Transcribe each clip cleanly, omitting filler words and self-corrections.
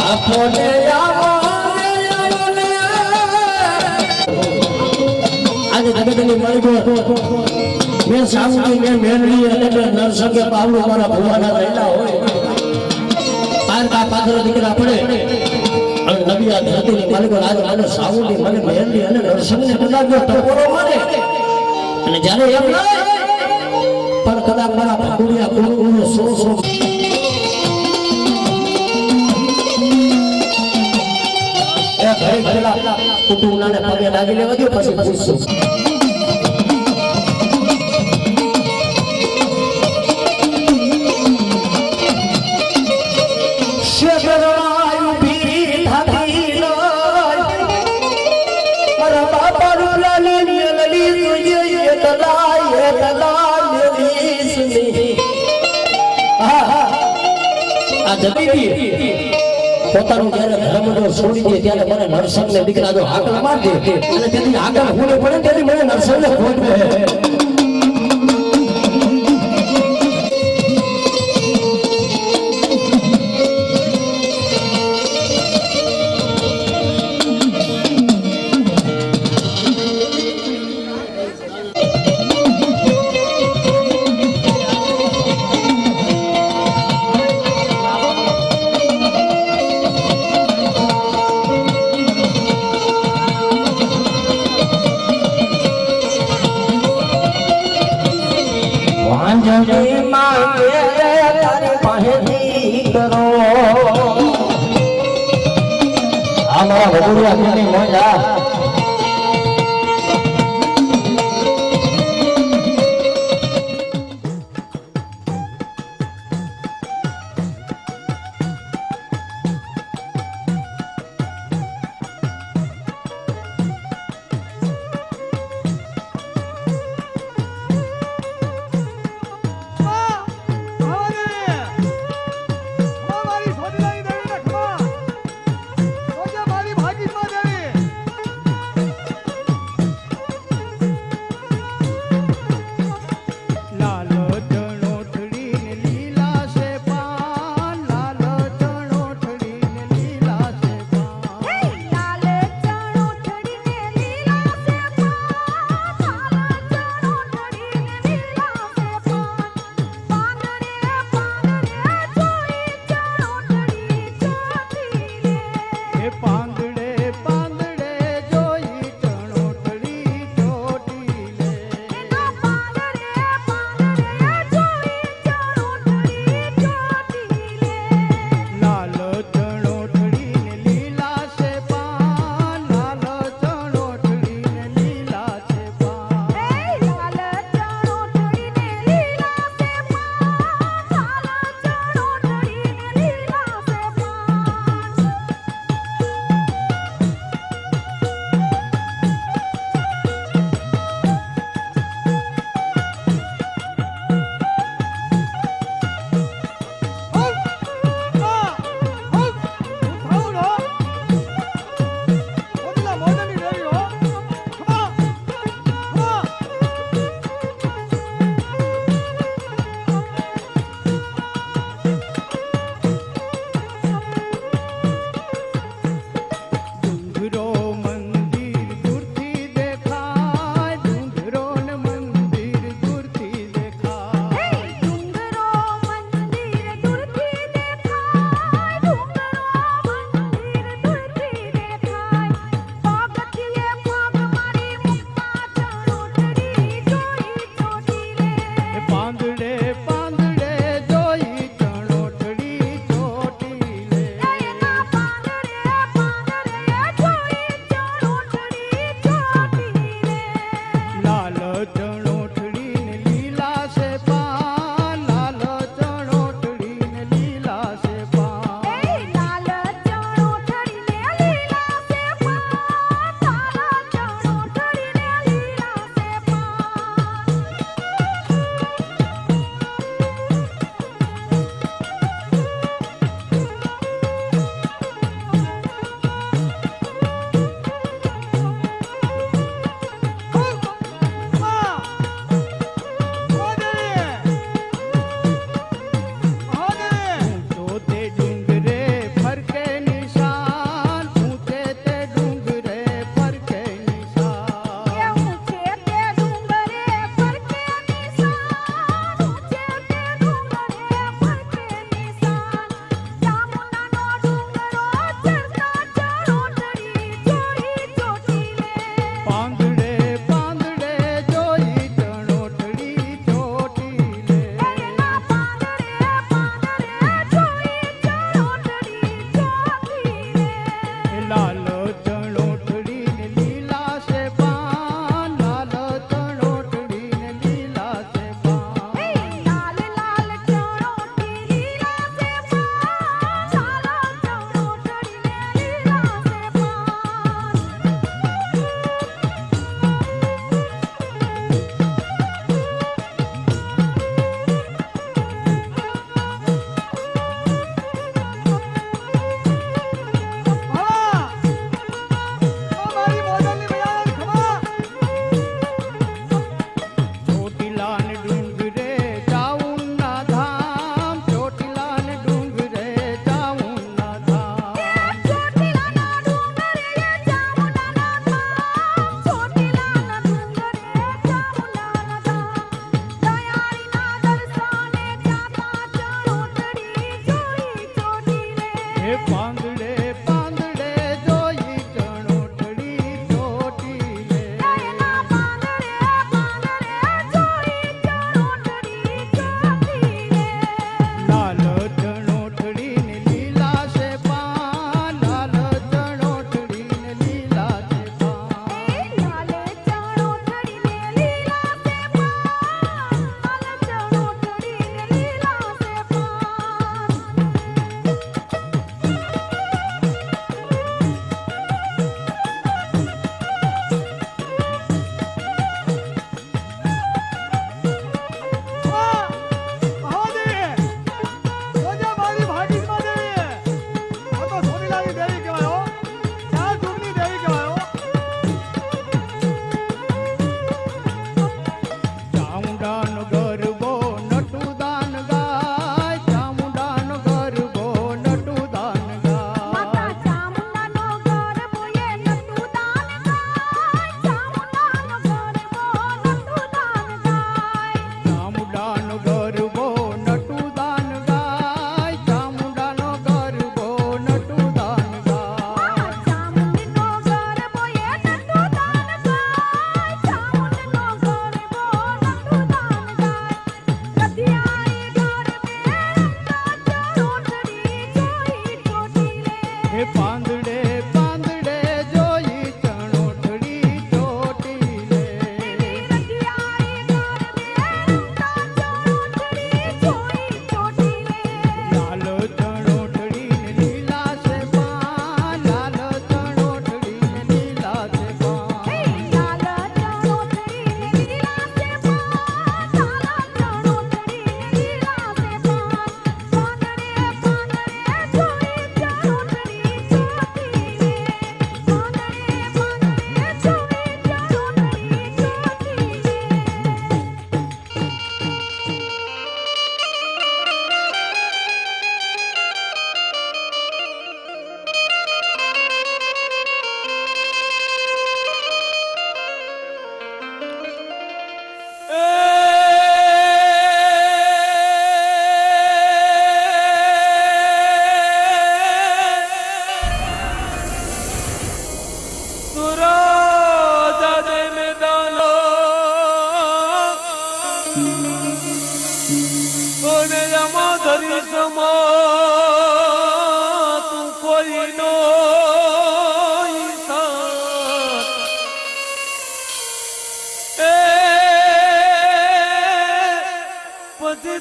આજે જગતની માલિકો મેં સાંભળી મેં મેળવી અને નરસંગે પાવડું મારા ભુવાના રહેલા હોય પારકા પાત્ર દીકરા પડે અને નબિયા ધરતીની માલિકો આજે મને સાંભળી મને મેળવી અને નરસંગને કદાચ ટકોરો મારે અને જ્યારે એમ પણ કદાચ મારા ભગુડિયા ગુરુને સો ઘરે ઘરેલા કુટુંબના પગે લાગી લેવા દો પછી પૂછશું પોતાનું જયારે ધર્મ છોડી દે ત્યારે મને નરસંગ ને દીકરા જો હાકલા માર દે અને તેથી આગળ હું પડે તેથી મને નરસંગ ને ખોટ દે हमारा भगुड़िया अपनी मजा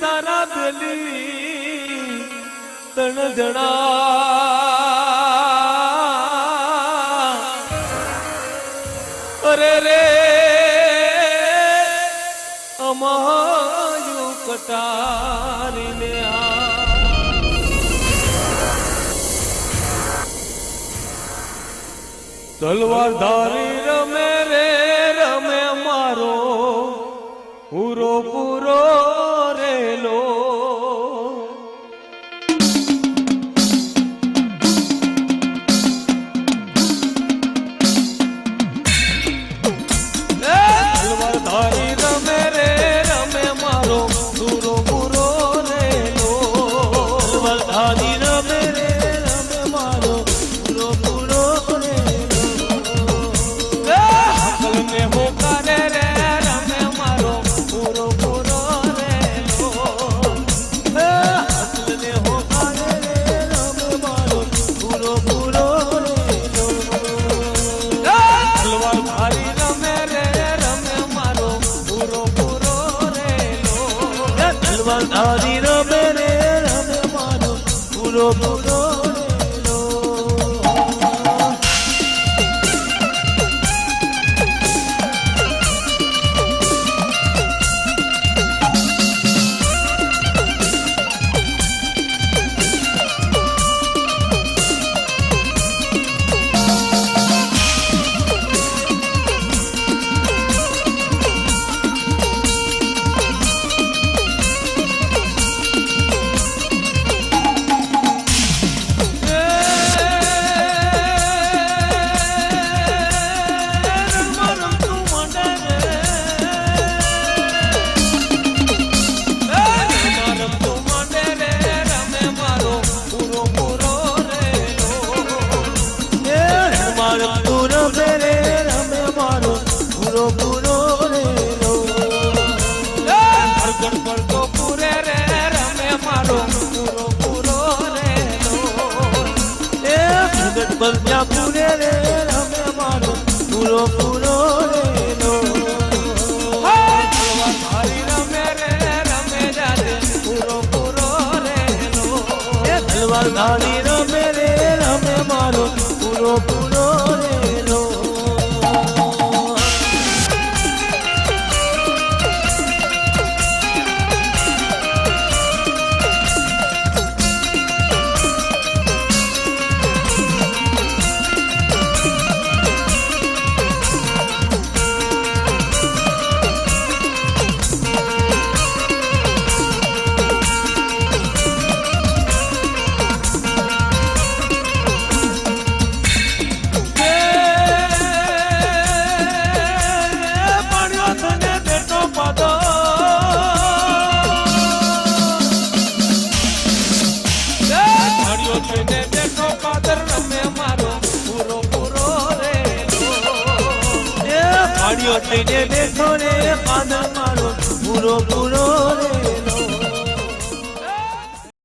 તારા બેલી તણ જણા અરે રે અમાયું કટારીને તલવાર ધારી રમે રે રમે મારો પૂરો પૂરો રેલો તલવાર ધારી રમે રે રમે મારો પૂરો પૂરો રેલો તલવાર ધારી રમે રે રમે મારો પૂરો પૂરો રેલો હકલ ને હોકારે રે રમે મારો પૂરો પૂરો રેલો હકલ ને હોકારે રે રમે મારો પૂરો પૂરો રેલો તલવાર ધારી રમે રે રમે મારો પૂરો પૂરો રેલો તલવાર ધારી રમે રે રમે મારો પૂરો પૂરો રેલો બલ્યા પૂરે રે રમે મારો પૂરો પૂરો રેલો હલવાધારી રમે રે રમે જાતે પૂરો પૂરો રેલો હલવાધારી રમે રે રમે મારો પૂરો પૂરો રેલો થઈને બેઠો રે પાદર મારો પૂરો પૂરો રે